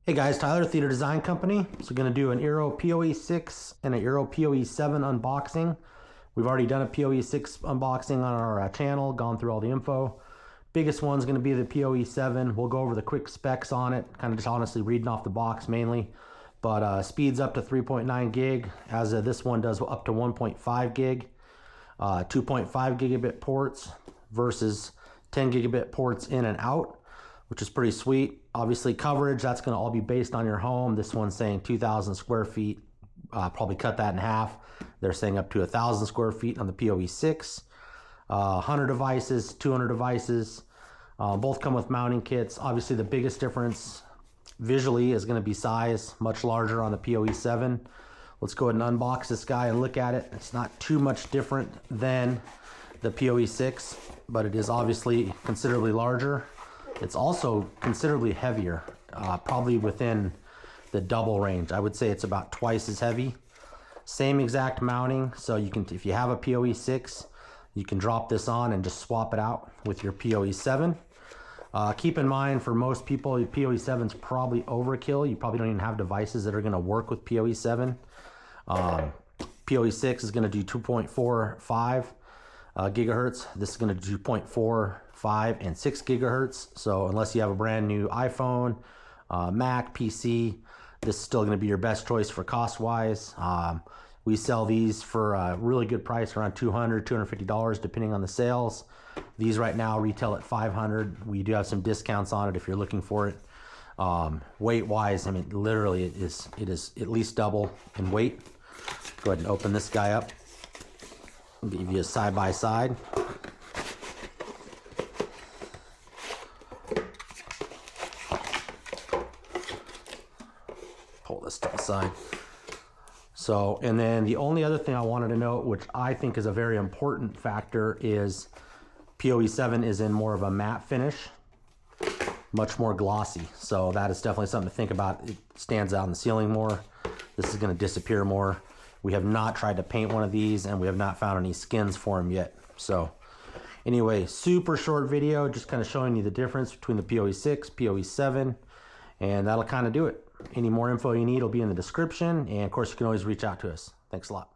Hey guys, Tyler, Theater Design Company. So going to do an Eero PoE 6 and an Eero PoE 7 unboxing. We've already done a PoE 6 unboxing on our channel, gone through all the info. Biggest one's going to be the PoE 7. We'll go over the quick specs on it, kind of just honestly reading off the box mainly. But speeds up to 3.9 gig, as this one does up to 1.5 gig. 2.5 gigabit ports versus 10 gigabit ports in and out, which is pretty sweet. Obviously coverage, that's going to all be based on your home. This one's saying 2,000 square feet, probably cut that in half. They're saying up to 1,000 square feet on the PoE 6. 100 devices, 200 devices, both come with mounting kits. Obviously the biggest difference visually is going to be size, much larger on the PoE 7. Let's go ahead and unbox this guy and look at it. It's not too much different than the PoE 6, but it is obviously considerably larger. It's also considerably heavier, probably within the double range. I would say it's about twice as heavy. Same exact mounting, so you can, if you have a PoE 6, you can drop this on and just swap it out with your PoE 7. Keep in mind, for most people, PoE 7 is probably overkill. You probably don't even have devices that are going to work with PoE 7. PoE 6 is going to do 2.45 gigahertz. This is going to do 2.45 and 6 gigahertz. So unless you have a brand new iPhone, Mac, PC, this is still going to be your best choice for cost wise. We sell these for a really good price, around $200, $250 depending on the sales. These right now retail at $500. We do have some discounts on it if you're looking for it. Weight wise, I mean, literally it is at least double in weight. Go ahead and open this guy up. I'll give you a side by side. Pull this to the side. So, and then the only other thing I wanted to note, which I think is a very important factor, is PoE 7 is in more of a matte finish, much more glossy. So that is definitely something to think about. It stands out in the ceiling more. This is going to disappear more. We have not tried to paint one of these, and we have not found any skins for them yet. So anyway, super short video, just kind of showing you the difference between the PoE 6, PoE 7, and that'll kind of do it. Any more info you need will be in the description, and of course you can always reach out to us. Thanks a lot.